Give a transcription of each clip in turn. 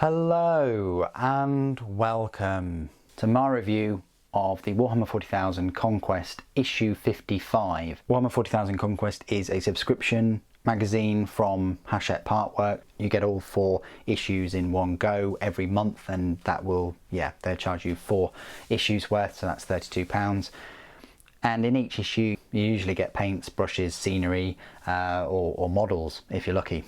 Hello and welcome to my review of the Warhammer 40,000 Conquest issue 55. Warhammer 40,000 Conquest is a subscription magazine from hatchett partworks. You get all 4 issues in one go every month, and that will, they'll charge you 4 issues worth, so that's £32. And in each issue you usually get paints, brushes, scenery, or models if you're lucky.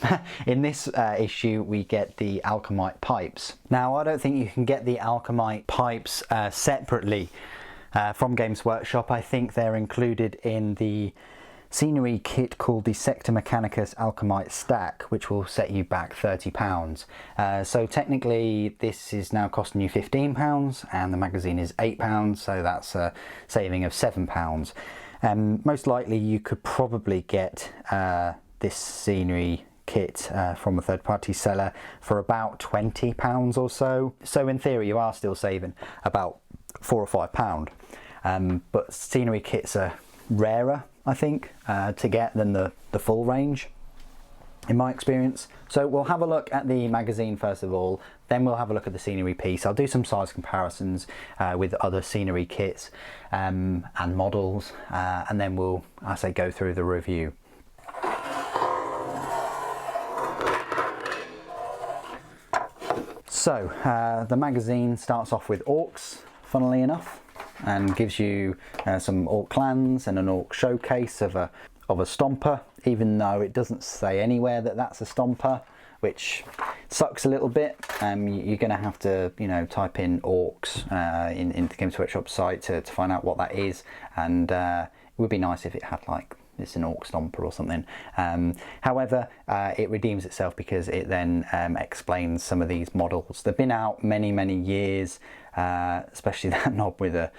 In this issue we get the alchemite pipes. Now I don't think you can get the alchemite pipes separately from Games Workshop. I think they're included in the scenery kit called the Sector Mechanicus Alchemite Stack, which will set you back £30. So technically this is now costing you £15 and the magazine is £8, so that's a saving of £7. Most likely you could probably get this scenery kit from a third-party seller for about £20 or so. So in theory you are still saving about £4 or £5. But scenery kits are rarer, I think, to get than the full range, in my experience. So we'll have a look at the magazine first of all, then we'll have a look at the scenery piece. I'll do some size comparisons with other scenery kits and models, and then we'll, I say, go through the review. So the magazine starts off with orcs, funnily enough, and gives you some orc clans and an orc showcase of a stomper, even though it doesn't say anywhere that that's a stomper, which sucks a little bit. You're going to have to, type in orcs into the Games Workshop site to find out what that is, and it would be nice if it had like it's an orc stomper or something. However, it redeems itself because it then explains some of these models. They've been out many years, especially that knob with a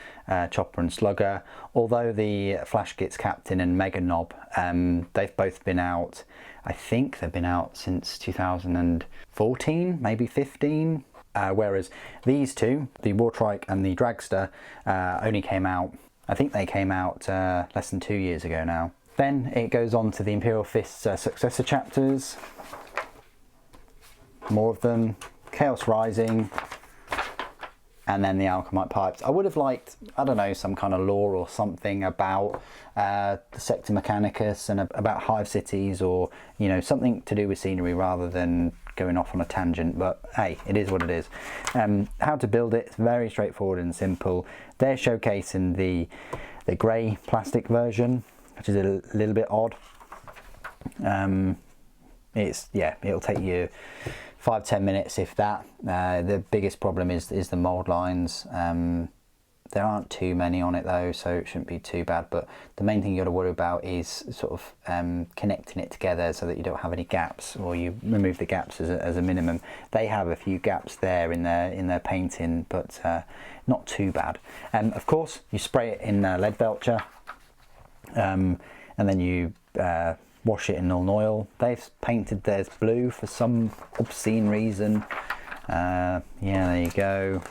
chopper and slugger. Although the Flash Kits Captain and Mega Knob, they've both been out, I think they've been out since 2014, maybe 15. Whereas these two, the Wartrike and the Dragster, only came out, I think they came out less than 2 years ago now. Then it goes on to the Imperial Fist's successor chapters, more of them, Chaos Rising, and then the Alchemite Pipes. I would have liked, I don't know, some kind of lore or something about the Sector Mechanicus and about hive cities, or something to do with scenery rather than going off on a tangent. But hey, it is what it is. How to build it, it's very straightforward and simple. They're showcasing the grey plastic version, which is a little bit odd. It'll take you 5-10 minutes if that. The biggest problem is the mould lines. There aren't too many on it though, so it shouldn't be too bad, but the main thing you got to worry about is sort of connecting it together so that you don't have any gaps, or you remove the gaps as a minimum. They have a few gaps there in their painting, but not too bad. Of course you spray it in lead belcher, and then you wash it in Nuln Oil. They've painted theirs blue for some obscene reason. There you go.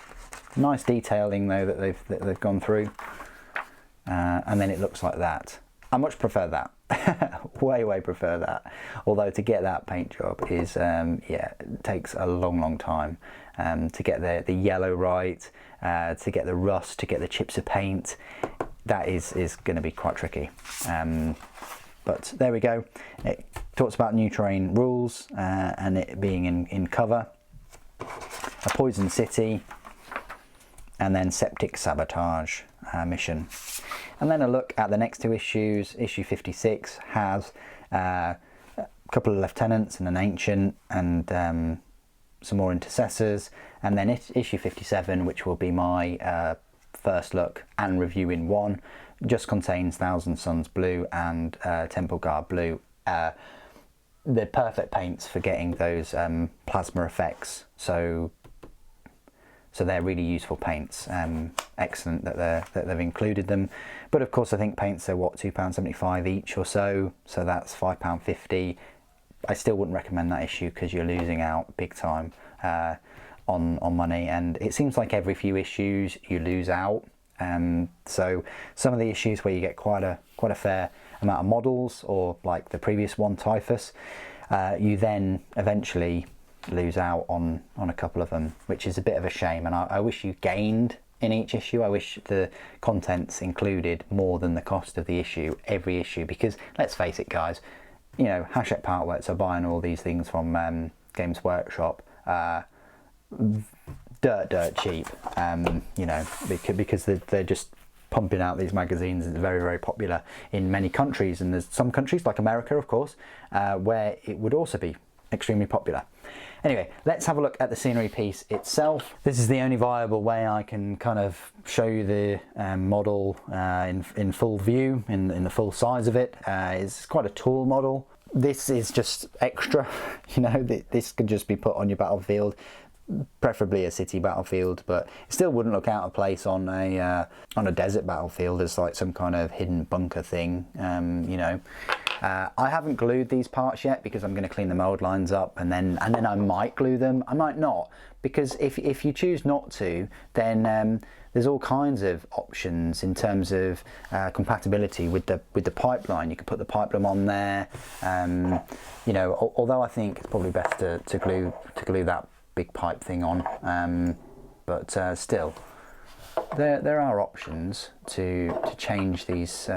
Nice detailing though that they've gone through, and then it looks like that. I much prefer that. way prefer that. Although to get that paint job is it takes a long time to get the yellow right, to get the rust, to get the chips of paint. That is going to be quite tricky. But there we go. It talks about new terrain rules and it being in cover, a poison city, and then septic sabotage mission. And then a look at the next 2 issues. Issue 56 has a couple of lieutenants and an ancient, and some more intercessors. And then issue 57, which will be my first look and review in one, just contains Thousand Suns Blue and Temple Guard Blue. They're perfect paints for getting those plasma effects, so they're really useful paints. Excellent that they've included them. But of course I think paints are what, £2.75 each or so that's £5.50. I still wouldn't recommend that issue because you're losing out big time on money, and it seems like every few issues you lose out. So some of the issues where you get quite a fair amount of models, or like the previous one, Typhus, you then eventually lose out on a couple of them, which is a bit of a shame, and I wish you gained in each issue. I wish the contents included more than the cost of the issue, every issue, because let's face it guys, you know, hatchett partworks are buying all these things from Games Workshop dirt cheap, you know, because they're just pumping out these magazines. It's very, very popular in many countries, and there's some countries like America, of course, where it would also be extremely popular. Anyway, let's have a look at the scenery piece itself. This is the only viable way I can kind of show you the model in full view, in the full size of it. It's quite a tall model. This is just extra, you know, this could just be put on your battlefield, preferably a city battlefield, but it still wouldn't look out of place on a desert battlefield as like some kind of hidden bunker thing, you know. I haven't glued these parts yet because I'm going to clean the mold lines up, and then I might glue them. I might not, because if you choose not to, then there's all kinds of options in terms of compatibility with the pipeline. You can put the pipeline on there, you know. Although I think it's probably best to glue that big pipe thing on, but still, there are options to change these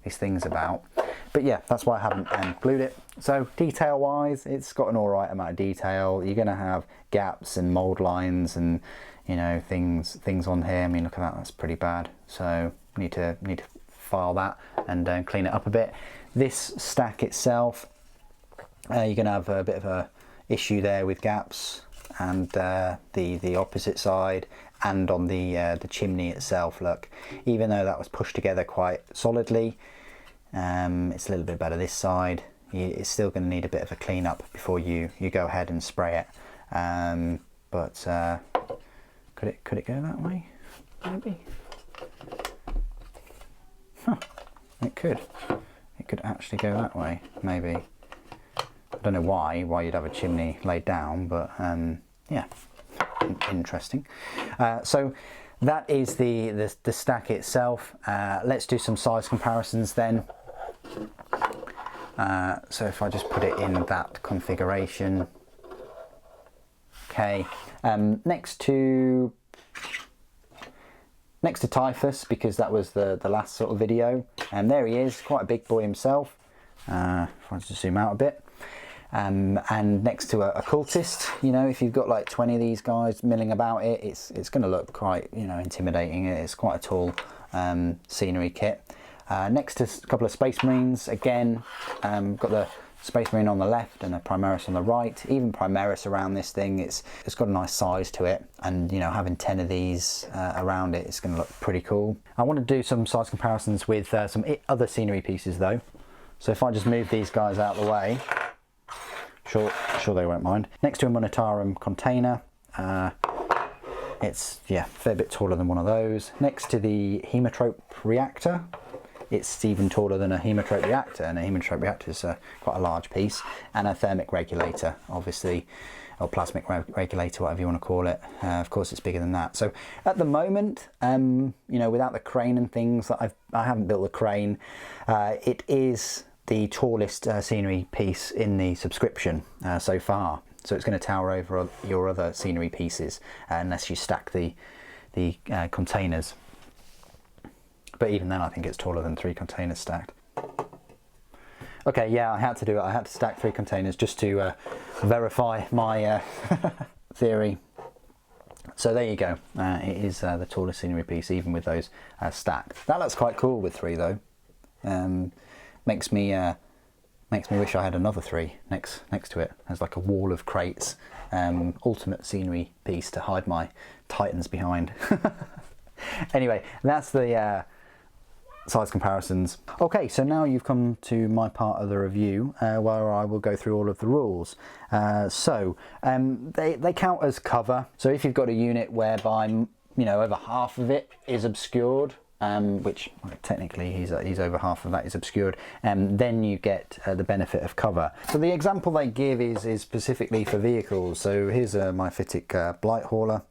things about. But yeah, that's why I haven't glued it. So detail wise, it's got an alright amount of detail. You're going to have gaps and mold lines and, you know, things on here. I mean, look at that, that's pretty bad. So need to file that and clean it up a bit. This stack itself, you're going to have a bit of a issue there with gaps, and the opposite side, and on the chimney itself. Look, even though that was pushed together quite solidly, it's a little bit better this side. It's still going to need a bit of a clean up before you go ahead and spray it. But could it go that way? Maybe. Huh. It could actually go that way. Maybe. I don't know why you'd have a chimney laid down, but yeah, interesting. So that is the stack itself. Let's do some size comparisons then. So if I just put it in that configuration, okay. Next to Typhus, because that was the last sort of video, and there he is, quite a big boy himself. If I just zoom out a bit. And next to a cultist, you know, if you've got like 20 of these guys milling about it, it's going to look quite, you know, intimidating. It's quite a tall scenery kit. Next to a couple of Space Marines, again, got the Space Marine on the left and a Primaris on the right. Even Primaris around this thing, it's got a nice size to it, and you know, having 10 of these around it, it's going to look pretty cool. I want to do some size comparisons with some other scenery pieces though. So if I just move these guys out of the way, sure they won't mind. Next to a Monetarum container, it's a fair bit taller than one of those. Next to the Hemotrope reactor, it's even taller than a Hemotrope reactor, and a Hemotrope reactor is quite a large piece. And a thermic regulator, obviously, or plasmic regulator, whatever you want to call it. Of course, it's bigger than that. So at the moment, you know, without the crane and things, I haven't built the crane. It is the tallest scenery piece in the subscription so far. So it's going to tower over your other scenery pieces unless you stack the containers. But even then, I think it's taller than 3 containers stacked. Okay, yeah, I had to do it. I had to stack 3 containers just to verify my theory. So there you go. It is the tallest scenery piece, even with those stacked. That looks quite cool with 3 though. Makes me wish I had another 3 next to it as like a wall of crates. Ultimate scenery piece to hide my titans behind. Anyway, that's the size comparisons. Okay, so now you've come to my part of the review where I will go through all of the rules. They count as cover. So if you've got a unit whereby, you know, over half of it is obscured, which technically he's over half of that is obscured, then you get the benefit of cover. So the example they give is specifically for vehicles. So here's my Phytic Blight Hauler.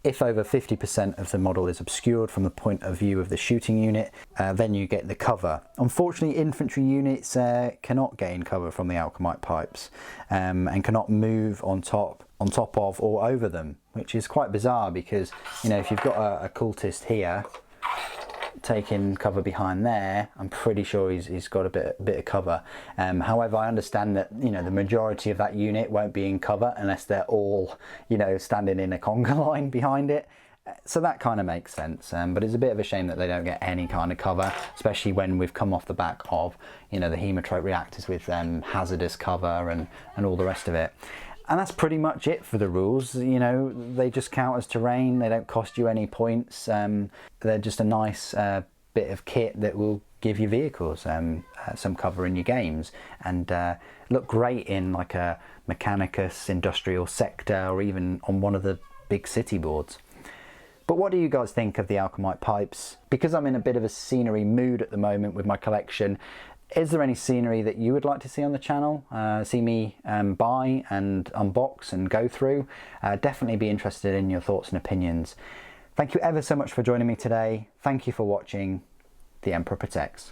If over 50% of the model is obscured from the point of view of the shooting unit, then you get the cover. Unfortunately, infantry units cannot gain cover from the alchemite pipes and cannot move on top of or over them, which is quite bizarre because, you know, if you've got a cultist here taking cover behind there, I'm pretty sure he's got a bit of cover. However, I understand that, you know, the majority of that unit won't be in cover unless they're all, you know, standing in a conga line behind it. So that kind of makes sense, but it's a bit of a shame that they don't get any kind of cover, especially when we've come off the back of, you know, the hemotrope reactors with hazardous cover and all the rest of it. And that's pretty much it for the rules. You know, they just count as terrain. They don't cost you any points. They're just a nice bit of kit that will give you vehicles some cover in your games, and look great in like a Mechanicus industrial sector or even on one of the big city boards. But what do you guys think of the alchemite pipes? Because I'm in a bit of a scenery mood at the moment with my collection, is there any scenery that you would like to see on the channel? See me buy and unbox and go through? Definitely be interested in your thoughts and opinions. Thank you ever so much for joining me today. Thank you for watching. The Emperor Protects.